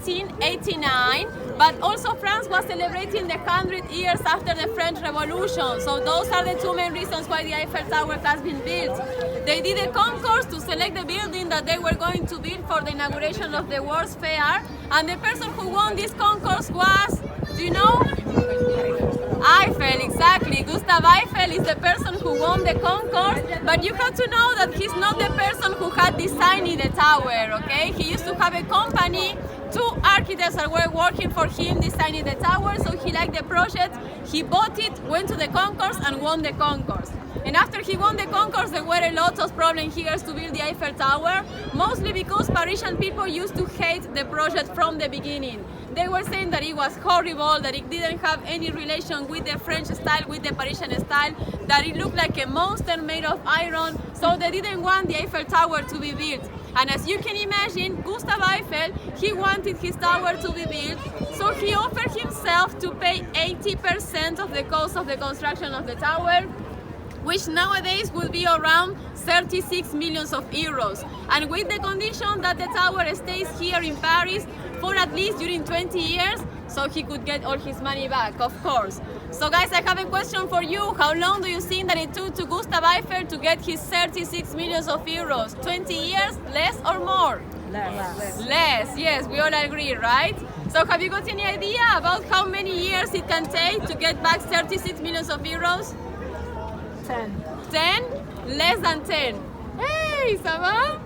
1889, but also France was celebrating the 100 years after the French Revolution. So those are the two main reasons why the Eiffel Tower has been built. They did a concourse to select the building that they were going to build for the inauguration of the World's Fair, and the person who won this concourse was, do you know? Eiffel, exactly. Gustav Eiffel is the person who won the concourse, but you have to know that he's not the person who had designed the tower, okay? He used to have a company, two architects that were working for him designing the tower, so he liked the project, he bought it, went to the concourse and won the concourse. And after he won the concourse, there were a lot of problems here to build the Eiffel Tower, mostly because Parisian people used to hate the project from the beginning. They were saying that it was horrible, that it didn't have any relation with the French style, with the Parisian style, that it looked like a monster made of iron, so they didn't want the Eiffel Tower to be built. And as you can imagine, Gustav Eiffel, he wanted his tower to be built, so he offered himself to pay 80% of the cost of the construction of the tower, which nowadays would be around 36 million euros. And with the condition that the tower stays here in Paris for at least during 20 years, so he could get all his money back, of course. So guys, I have a question for you. How long do you think that it took to Gustav Eiffel to get his 36 million euros? 20 years, less or more? Less, yes, we all agree, right? So have you got any idea about how many years it can take to get back 36 million euros? 10. 10? Less than 10. Hey, ça va?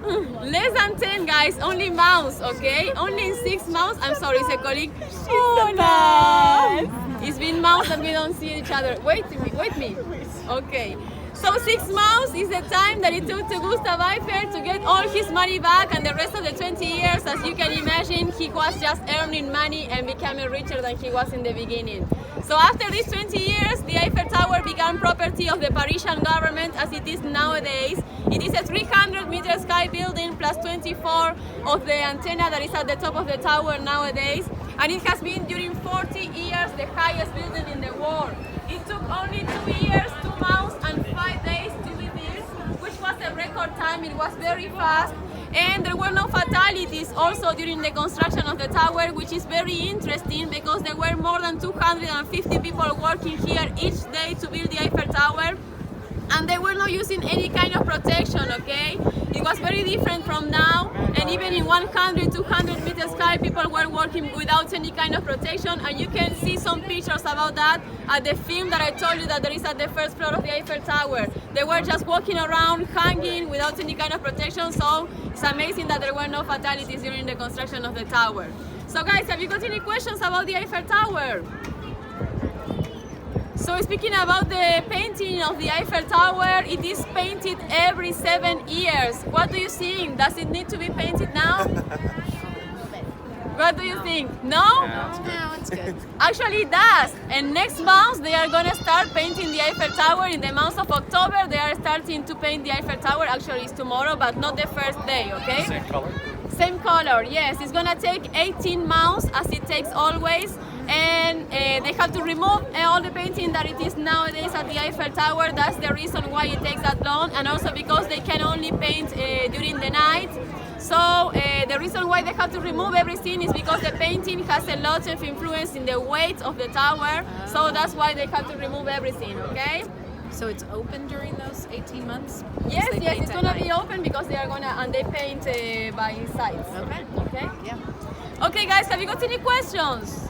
Less than 10, guys. Only months, okay? Only 6 months. I'm sorry, it's a colleague. It's been months that we don't see each other. Wait me. Okay. So 6 months is the time that it took to Gustav Eiffel to get all his money back, and the rest of the 20 years, as you can imagine, he was just earning money and becoming richer than he was in the beginning. So after these 20 years, the Eiffel Tower became property of the Parisian government as it is nowadays. It is a 300-meter high building plus 24 of the antenna that is at the top of the tower nowadays. And it has been during 40 years the highest building in the world. It took only 2 years, 2 months and 5 days to be built, which was a record time. It was very fast. And there were no fatalities also during the construction of the tower, which is very interesting because there were more than 250 people working here each day to build the Eiffel Tower. And they were not using any kind of protection, okay? It was very different from now, and even in 100, 200 meters high, people were working without any kind of protection, and you can see some pictures about that at the film that I told you that there is at the first floor of the Eiffel Tower. They were just walking around, hanging, without any kind of protection, so it's amazing that there were no fatalities during the construction of the tower. So guys, have you got any questions about the Eiffel Tower? So speaking about the painting of the Eiffel Tower, it is painted every 7 years. What do you think? Does it need to be painted now? What do you think? No? No, it's good. Actually it does. And next month they are going to start painting the Eiffel Tower. In the month of October they are starting to paint the Eiffel Tower. Actually it's tomorrow, but not the first day, okay? Same color? Same color, yes. It's going to take 18 months as it takes always. And they have to remove all the painting that it is nowadays at the Eiffel Tower. That's the reason why it takes that long, and also because they can only paint during the night. So the reason why they have to remove everything is because the painting has a lot of influence in the weight of the tower. So that's why they have to remove everything, okay? So it's open during those 18 months? Yes, it's going to be open because they are going to, and they paint by sides. Okay? Yeah. Okay guys, have you got any questions?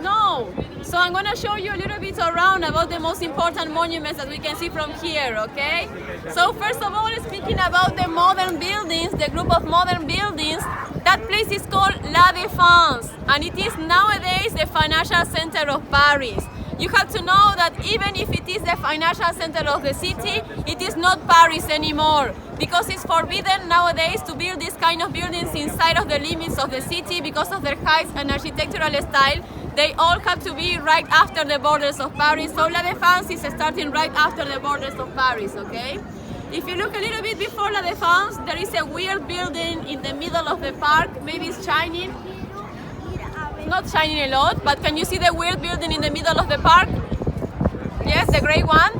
No. So I'm going to show you a little bit around about the most important monuments that we can see from here, okay? So first of all, speaking about the modern buildings, the group of modern buildings, that place is called La Défense, and it is nowadays the financial center of Paris. You have to know that even if it is the financial center of the city, it is not Paris anymore, because it's forbidden nowadays to build this kind of buildings inside of the limits of the city because of their height and architectural style. They all have to be right after the borders of Paris. So La Défense is starting right after the borders of Paris, okay? If you look a little bit before La Défense, there is a weird building in the middle of the park. Maybe it's shining. Not shining a lot, but can you see the weird building in the middle of the park? Yes, the gray one?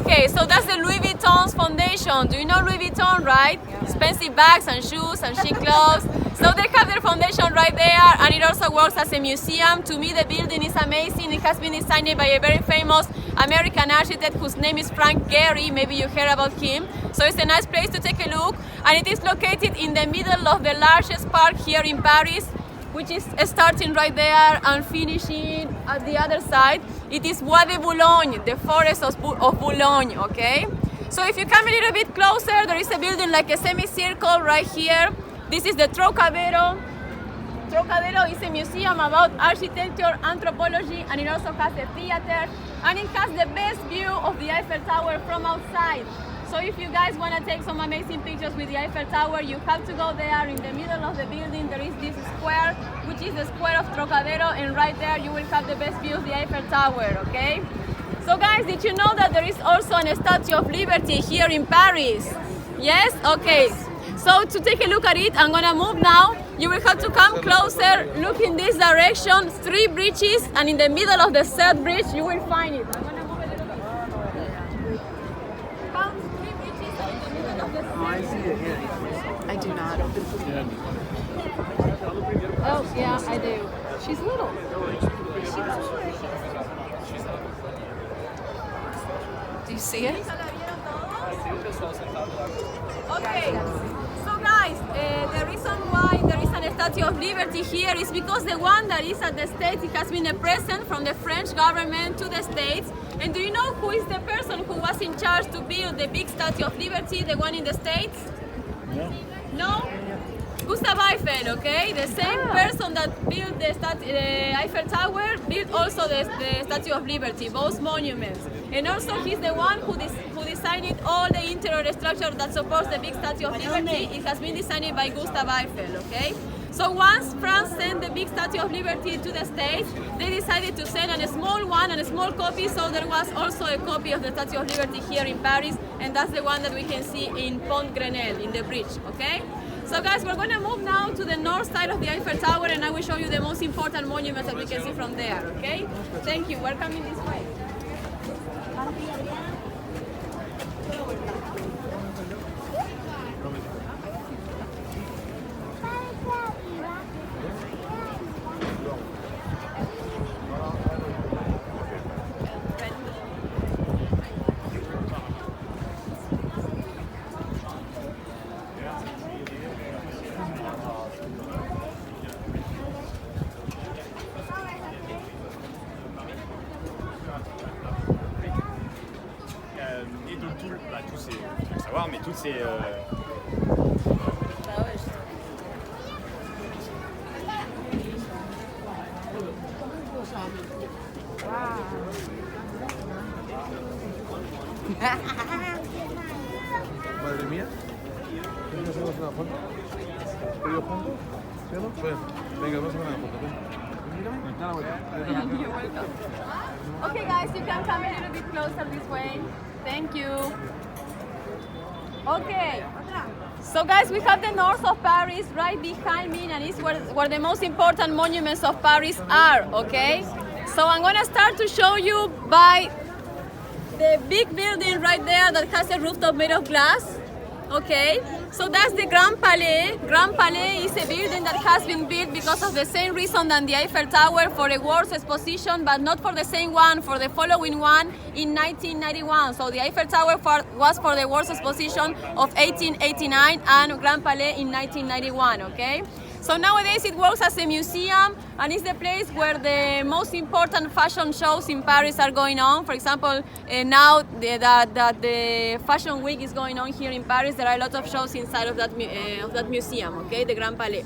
Okay, so that's the Louis Vuitton's foundation. Do you know Louis Vuitton, right? Expensive bags and shoes and chic clothes. So they have their foundation right there, and it also works as a museum. To me, the building is amazing. It has been designed by a very famous American architect whose name is Frank Gehry. Maybe you heard about him. So it's a nice place to take a look, and it is located in the middle of the largest park here in Paris, which is starting right there and finishing at the other side. It is Bois de Boulogne, the forest of Boulogne, okay? So if you come a little bit closer, there is a building like a semicircle right here. This is the Trocadero. Trocadero is a museum about architecture, anthropology, and it also has a theater, and it has the best view of the Eiffel Tower from outside. So if you guys want to take some amazing pictures with the Eiffel Tower, you have to go there. In the middle of the building there is this square, which is the square of Trocadero, and right there you will have the best view of the Eiffel Tower, okay? So guys, did you know that there is also a Statue of Liberty here in Paris? Yes? Okay. So to take a look at it, I'm gonna move now. You will have to come closer, look in this direction, 3 bridges, and in the middle of the third bridge you will find it. I'm gonna move a little bit. Come 3 bridges and in the middle of the third. I see it, yeah. I do not. Oh, yeah, I do. She's little. Do you see it? Okay, so guys, the reason why there is a Statue of Liberty here is because the one that is at the States, it has been a present from the French government to the States. And do you know who is the person who was in charge to build the big Statue of Liberty, the one in the States? No? Gustav Eiffel, okay? The same person that built the Eiffel Tower built also the Statue of Liberty, both monuments. And also he's the one who designed all the interior structure that supports the big Statue of Liberty. It has been designed by Gustav Eiffel, okay? So once France sent the big Statue of Liberty to the States, they decided to send a small one and a small copy, so there was also a copy of the Statue of Liberty here in Paris, and that's the one that we can see in Pont Grenelle, in the bridge, okay? So guys, we're going to move now to the north side of the Eiffel Tower, and I will show you the most important monuments that we can see from there, okay? Thank you. We're coming this way. tous ces trucs à savoir, mais toutes ces... Madre mía. ¿Quieres que hacemos una foto? ¿Tú y yo juntos? ¿Sí o no? Pues, venga, vamos a hacer una foto. Ven. You're welcome. Okay guys, you can come a little bit closer this way. Thank you. Okay. So guys, we have the north of Paris right behind me, and it's where the most important monuments of Paris are, okay? So I'm gonna start to show you by the big building right there that has a rooftop made of glass. Okay, so that's the Grand Palais. Grand Palais is a building that has been built because of the same reason than the Eiffel Tower, for a World's Exposition, but not for the same one, for the following one in 1991. So the Eiffel Tower was for the World's Exposition of 1889 and Grand Palais in 1991, okay? So nowadays it works as a museum, and it's the place where the most important fashion shows in Paris are going on. For example, now that the Fashion Week is going on here in Paris, there are a lot of shows inside of that museum, okay, the Grand Palais.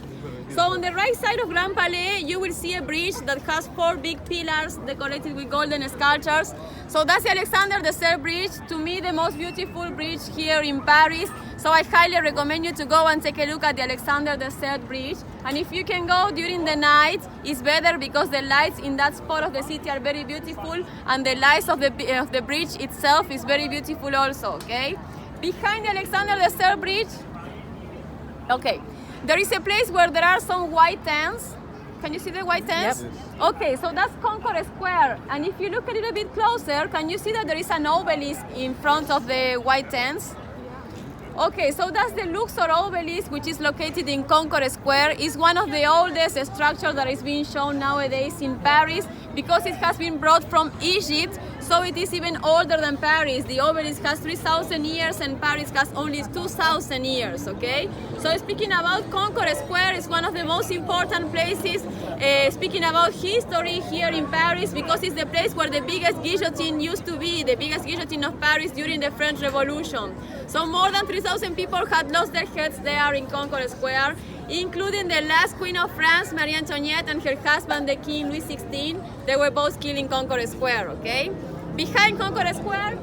So on the right side of Grand Palais, you will see a bridge that has 4 big pillars decorated with golden sculptures. So that's the Alexander III Bridge, to me the most beautiful bridge here in Paris. So I highly recommend you to go and take a look at the Alexander III Bridge. And if you can go during the night, it's better because the lights in that spot of the city are very beautiful, and the lights of the bridge itself is very beautiful also, okay? Behind the Alexander III Bridge, okay, there is a place where there are some white tents. Can you see the white tents? Yep. Okay, so that's Concord Square. And if you look a little bit closer, can you see that there is an obelisk in front of the white tents? Okay, so that's the Luxor obelisk, which is located in Concord Square. It's one of the oldest structures that is being shown nowadays in Paris because it has been brought from Egypt, so it is even older than Paris. The obelisk has 3,000 years and Paris has only 2,000 years, okay? So speaking about Concord Square, is one of the most important places, speaking about history here in Paris, because it's the place where the biggest guillotine used to be, the biggest guillotine of Paris during the French Revolution. So more than 3,000 people had lost their heads there in Concord Square, including the last Queen of France, Marie Antoinette, and her husband, the King Louis XVI. They were both killed in Concord Square, okay? Behind Concord Square,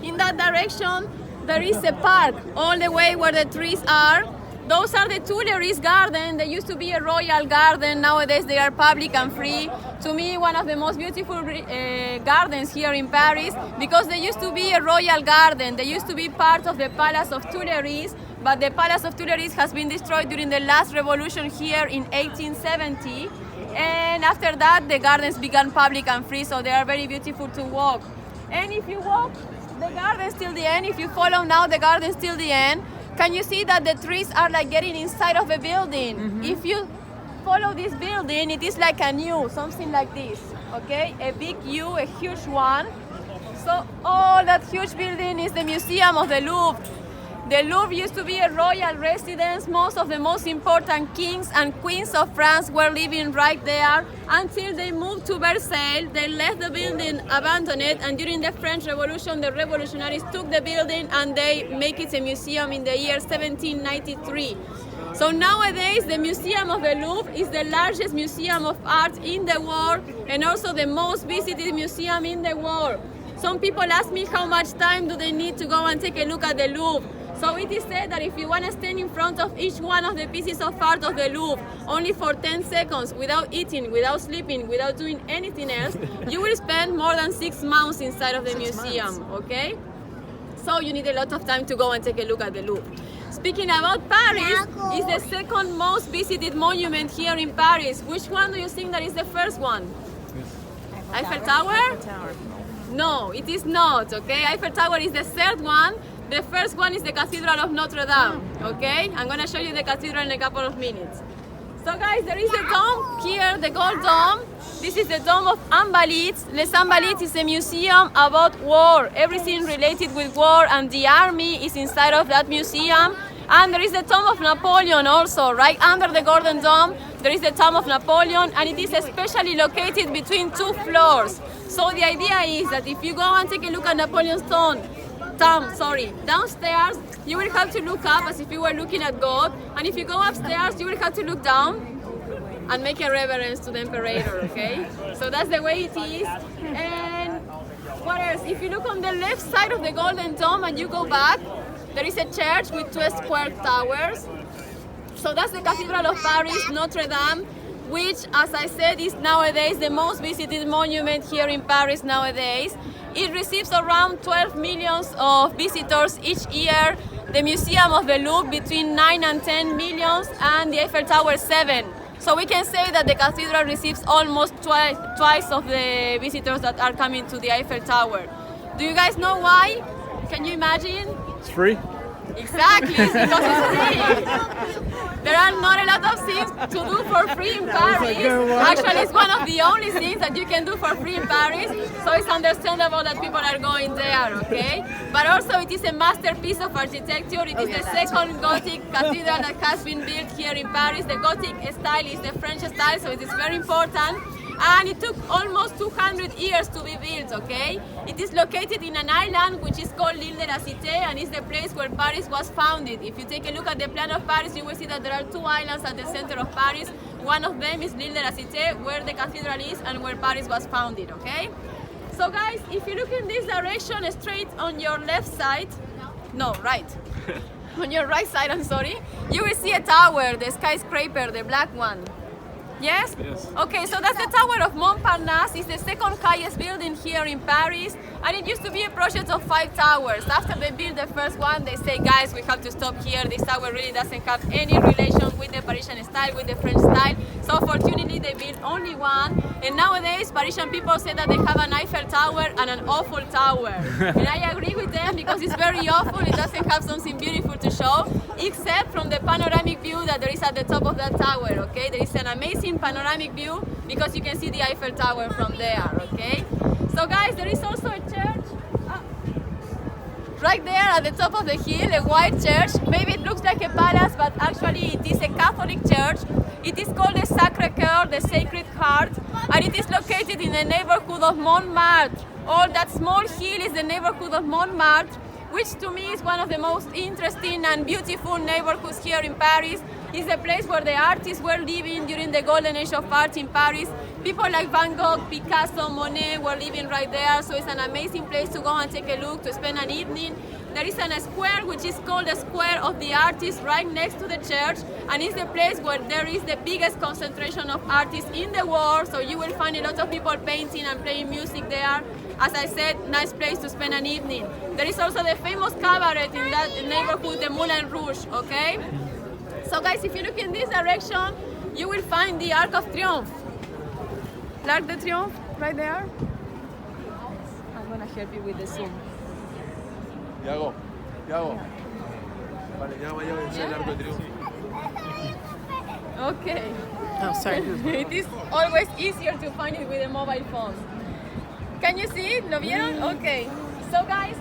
in that direction, there is a park all the way where the trees are. Those are the Tuileries Garden. They used to be a royal garden. Nowadays they are public and free. To me, one of the most beautiful gardens here in Paris, because they used to be a royal garden. They used to be part of the Palace of Tuileries, but the Palace of Tuileries has been destroyed during the last revolution here in 1870. And after that, the gardens began public and free, so they are very beautiful to walk. And if you walk the gardens till the end, if you follow now the gardens till the end, can you see that the trees are like getting inside of a building? Mm-hmm. If you follow this building, it is like a U, something like this, okay? A big U, a huge one. So all that huge building is the Museum of the Louvre. The Louvre used to be a royal residence. Most of the most important kings and queens of France were living right there until they moved to Versailles. They left the building, abandoned it, and during the French Revolution, the revolutionaries took the building and they make it a museum in the year 1793. So nowadays, the Museum of the Louvre is the largest museum of art in the world and also the most visited museum in the world. Some people ask me how much time do they need to go and take a look at the Louvre. So it is said that if you want to stand in front of each one of the pieces of art of the Louvre only for 10 seconds, without eating, without sleeping, without doing anything else, you will spend more than 6 months inside of the museum, okay? So you need a lot of time to go and take a look at the Louvre. Speaking about Paris, is the second most visited monument here in Paris. Which one do you think that is the first one? Eiffel Tower? No, it is not, okay? Eiffel Tower is the third one. The first one is the Cathedral of Notre Dame, okay? I'm gonna show you the cathedral in a couple of minutes. So guys, there is a dome here, the Gold Dome. This is the Dome of Invalides. Les Invalides is a museum about war. Everything related with war and the army is inside of that museum. And there is the Tomb of Napoleon also, right under the Golden Dome. There is the Tomb of Napoleon, and it is especially located between 2 floors. So the idea is that if you go and take a look at Napoleon's tomb, downstairs, you will have to look up as if you were looking at God, and if you go upstairs, you will have to look down and make a reverence to the emperor, okay? So that's the way it is. And what else? If you look on the left side of the Golden Dome and you go back, there is a church with 2 square towers. So that's the Cathedral of Paris, Notre Dame, which, as I said, is nowadays the most visited monument here in Paris nowadays. It receives around 12 million of visitors each year. The Museum of the Louvre between 9 and 10 million, and the Eiffel Tower 7. So we can say that the cathedral receives almost twice of the visitors that are coming to the Eiffel Tower. Do you guys know why? Can you imagine? It's free? Exactly, because it's free. There are not a lot of things to do for free in Paris. Actually, it's one of the only things that you can do for free in Paris, so it's understandable that people are going there, okay? But also it is a masterpiece of architecture. It is the second Gothic cathedral that has been built here in Paris. The Gothic style is the French style, so it is very important. And it took almost 200 years to be built, okay? It is located in an island which is called l'Île de la Cité, and is the place where Paris was founded. If you take a look at the plan of Paris, you will see that there are 2 islands at the center of Paris. One of them is l'Île de la Cité, where the cathedral is and where Paris was founded, okay? So guys, if you look in this direction, straight on your left side, no, right. On your right side, I'm sorry, you will see a tower, the skyscraper, the black one. Yes? Yes. Okay, so that's the Tower of Montparnasse. It's the second highest building here in Paris, and it used to be a project of 5 towers. After they built the first one, they say, guys, we have to stop here. This tower really doesn't have any relation with the Parisian style, with the French style. So fortunately, they built only one, And nowadays, Parisian people say that they have an Eiffel Tower and an awful tower. And I agree with them because it's very awful. It doesn't have something beautiful to show, except from the panoramic view that there is at the top of that tower, okay? There is an amazing panoramic view because you can see the Eiffel Tower from there, okay? So guys, there is also a church right there at the top of the hill, a white church. Maybe it looks like a palace, but actually it is a Catholic church. It is called the Sacré-Cœur, the Sacred Heart, and it is located in the neighborhood of Montmartre. All that small hill is the neighborhood of Montmartre, which to me is one of the most interesting and beautiful neighborhoods here in Paris. It's the place where the artists were living during the golden age of art in Paris. People like Van Gogh, Picasso, Monet were living right there, so it's an amazing place to go and take a look, to spend an evening. There is a square which is called the Square of the Artists right next to the church, and it's the place where there is the biggest concentration of artists in the world, so you will find a lot of people painting and playing music there. As I said, nice place to spend an evening. There is also the famous cabaret in that neighborhood, the Moulin Rouge, okay? So guys, if you look in this direction, you will find the Arc of Triomphe. L'Arc de Triomphe, right there. I'm gonna help you with the zoom. Yago. Vale, ya voy a vencer el Arco de Triunfo. Okay. Oh, sorry. It is always easier to find it with a mobile phone. Can you see it? ¿Lo vieron? Okay. So guys,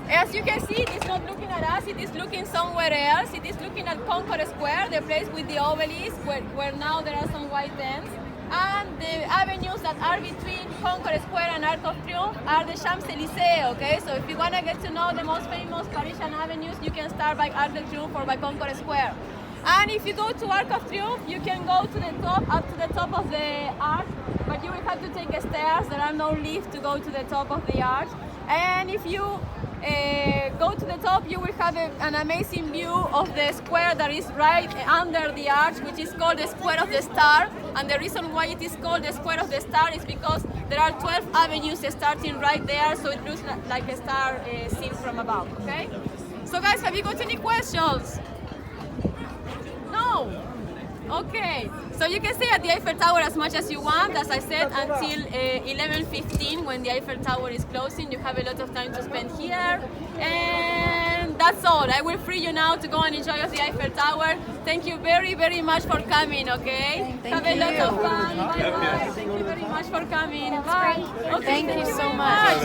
as you can see, it is not looking at us, it is looking somewhere else. It is looking at Concord Square, the place with the obelisk, where now there are some white tents. And the avenues that are between Concord Square and Arc of Triomphe are the Champs-Élysées, okay? So if you want to get to know the most famous Parisian avenues, you can start by Arc de Triomphe or by Concord Square. And if you go to Arc of Triomphe, you can go to the top, up to the top of the arch, but you will have to take stairs. There are no lifts to go to the top of the arch. And if you go to the top, you will have an amazing view of the square that is right under the arch, which is called the Square of the Star. And the reason why it is called the Square of the Star is because there are 12 avenues starting right there, so it looks like a star seen from above, okay? So guys, have you got any questions? No? Okay, so you can stay at the Eiffel Tower as much as you want. As I said, until 11:15 when the Eiffel Tower is closing. You have a lot of time to spend here. And that's all. I will free you now to go and enjoy the Eiffel Tower. Thank you very, very much for coming, okay? Have a lot of fun. Bye-bye. Thank you very much for coming. Bye. Okay, Thank you so much.